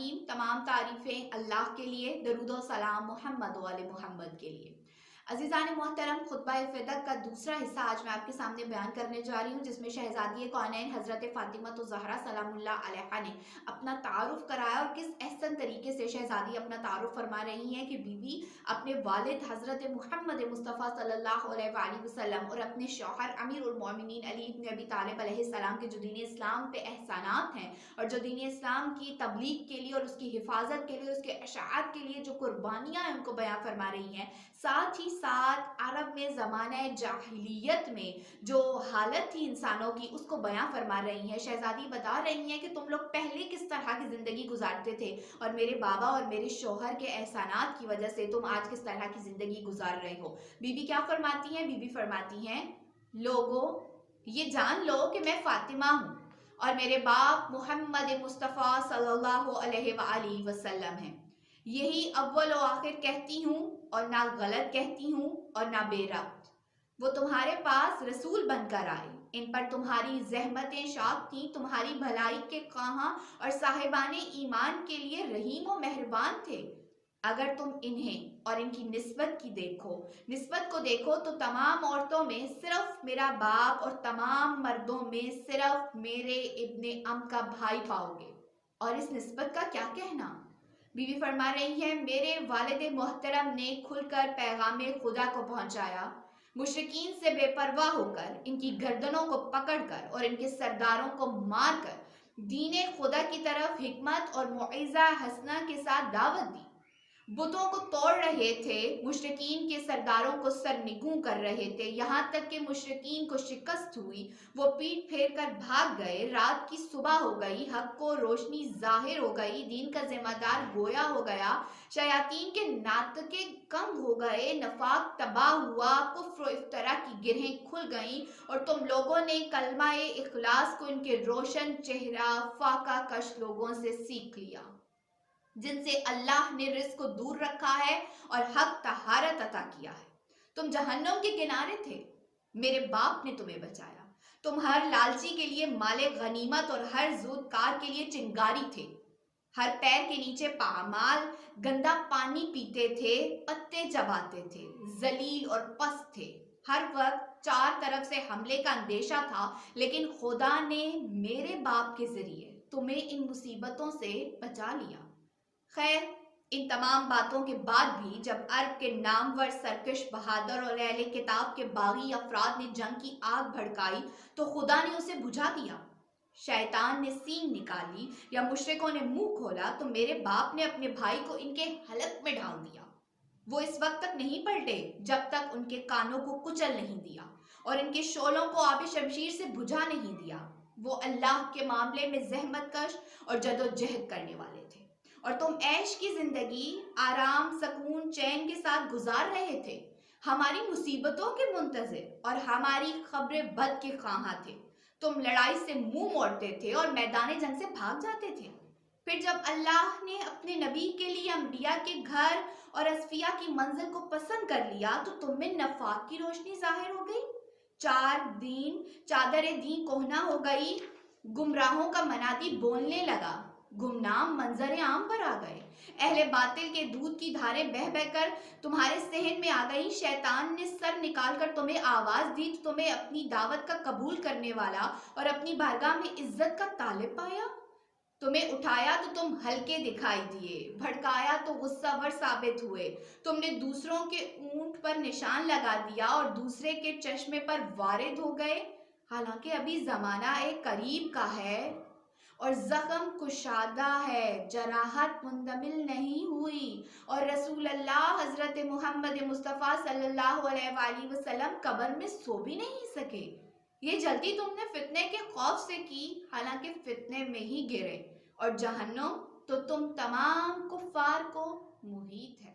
الرحیم، تمام تعریفیں اللہ کے لیے، درود و سلام محمد و آل محمد کے لیے۔ عزیزان محترم، خطبہ فدق کا دوسرا حصہ آج میں آپ کے سامنے بیان کرنے جا رہی ہوں، جس میں شہزادی کونین حضرت فاطمہ الزہرا سلام اللہ علیہا نے اپنا تعارف کرایا اور کس احسن طریقے سے شہزادی اپنا تعارف فرما رہی ہیں کہ بیوی اپنے والد حضرت محمد مصطفیٰ صلی اللہ علیہ وآلہ وسلم اور اپنے شوہر امیر المومنین علی بن ابی طالب علیہ السلام کے جو دین اسلام پہ احسانات ہیں اور جو دین اسلام کی تبلیغ کے لیے اور اس کی حفاظت کے لیے، اس کے اشاعت کے لیے جو قربانیاں ہیں ان کو بیان فرما رہی ہیں، ساتھ ہی ساتھ عرب میں زمانہ جاہلیت میں جو حالت تھی انسانوں کی اس کو بیان فرما رہی ہیں۔ شہزادی بتا رہی ہیں کہ تم لوگ پہلے کس طرح کی زندگی گزارتے تھے اور میرے بابا اور میرے شوہر کے احسانات کی وجہ سے تم آج کس طرح کی زندگی گزار رہے ہو۔ بی بی کیا فرماتی ہیں؟ بی بی فرماتی ہیں، لوگوں یہ جان لو کہ میں فاطمہ ہوں اور میرے باپ محمد مصطفیٰ صلی اللہ علیہ وآلہ وسلم ہیں۔ یہی اول و آخر کہتی ہوں اور نہ غلط کہتی ہوں اور نہ بے ربط۔ وہ تمہارے پاس رسول بن کر آئے، ان پر تمہاری زحمتیں شاق تھیں، تمہاری بھلائی کے خواہاں اور صاحبان ایمان کے لیے رحیم و مہربان تھے۔ اگر تم انہیں اور ان کی نسبت کو دیکھو تو تمام عورتوں میں صرف میرا باپ اور تمام مردوں میں صرف میرے ابن ام کا بھائی پاؤ گے۔ اور اس نسبت کا کیا کہنا؟ بی بی فرما رہی ہے، میرے والد محترم نے کھل کر پیغام خدا کو پہنچایا، مشرکین سے بے پرواہ ہو کر، ان کی گردنوں کو پکڑ کر اور ان کے سرداروں کو مار کر دین خدا کی طرف حکمت اور موعظہ حسنہ کے ساتھ دعوت دی، بتوں کو توڑ رہے تھے، مشرکین کے سرداروں کو سرنگوں کر رہے تھے، یہاں تک کہ مشرکین کو شکست ہوئی، وہ پیٹ پھیر کر بھاگ گئے، رات کی صبح ہو گئی، حق کو روشنی ظاہر ہو گئی، دین کا ذمہ دار گویا ہو گیا، شیاطین کے ناطقے کنگ ہو گئے، نفاق تباہ ہوا، کفر و افترا کی گرہیں کھل گئیں اور تم لوگوں نے کلمہ اخلاص کو ان کے روشن چہرہ فاقہ کش لوگوں سے سیکھ لیا، جن سے اللہ نے رزق کو دور رکھا ہے اور حق طہارت عطا کیا ہے۔ تم جہنم کے کنارے تھے، میرے باپ نے تمہیں بچایا۔ تم ہر لالچی کے لیے مال غنیمت اور ہر زود کار کے لیے چنگاری تھے، ہر پیر کے نیچے پامال گندا پانی پیتے تھے، پتے چباتے تھے، ذلیل اور پست تھے، ہر وقت چار طرف سے حملے کا اندیشہ تھا، لیکن خدا نے میرے باپ کے ذریعے تمہیں ان مصیبتوں سے بچا لیا۔ خیر، ان تمام باتوں کے بعد بھی جب عرب کے نامور سرکش بہادر اور اہل کتاب کے باغی افراد نے جنگ کی آگ بھڑکائی تو خدا نے اسے بجھا دیا۔ شیطان نے سینگ نکالی یا مشرکوں نے منہ کھولا تو میرے باپ نے اپنے بھائی کو ان کے حلق میں ڈال دیا۔ وہ اس وقت تک نہیں پلٹے جب تک ان کے کانوں کو کچل نہیں دیا اور ان کے شعلوں کو آب شمشیر سے بجھا نہیں دیا۔ وہ اللہ کے معاملے میں زحمت کش اور جد و جہد کرنے والے تھے اور تم عیش کی زندگی آرام، سکون، چین کے ساتھ گزار رہے تھے، ہماری مصیبتوں کے منتظر اور ہماری خبر بد کے خواہاں تھے۔ تم لڑائی سے منہ موڑتے تھے اور میدان جنگ سے بھاگ جاتے تھے۔ پھر جب اللہ نے اپنے نبی کے لیے انبیاء کے گھر اور اصفیاء کی منزل کو پسند کر لیا تو تم میں نفاق کی روشنی ظاہر ہو گئی، چادر دین کہنا ہو گئی، گمراہوں کا منادی بولنے لگا، گمنام منظر عام پر آ گئے، اہل باطل کے دودھ کی دھاریں بہہ بہہ کر تمہارے صحن میں آ گئی، شیطان نے سر نکال کر تمہیں آواز دی تو تمہیں اپنی دعوت کا قبول کرنے والا اور اپنی بارگاہ میں عزت کا طالب پایا، تمہیں اٹھایا تو تم ہلکے دکھائی دیے، بھڑکایا تو غصہ ور ثابت ہوئے، تم نے دوسروں کے اونٹ پر نشان لگا دیا اور دوسرے کے چشمے پر وارد ہو گئے، حالانکہ ابھی زمانہ ایک قریب کا ہے اور زخم کشادہ ہے، جراحت مندمل نہیں ہوئی اور رسول اللہ حضرت محمد مصطفیٰ صلی اللہ علیہ وآلہ وسلم قبر میں سو بھی نہیں سکے۔ یہ جلدی تم نے فتنے کے خوف سے کی، حالانکہ فتنے میں ہی گرے اور جہنم تو تم تمام کفار کو محیط ہے۔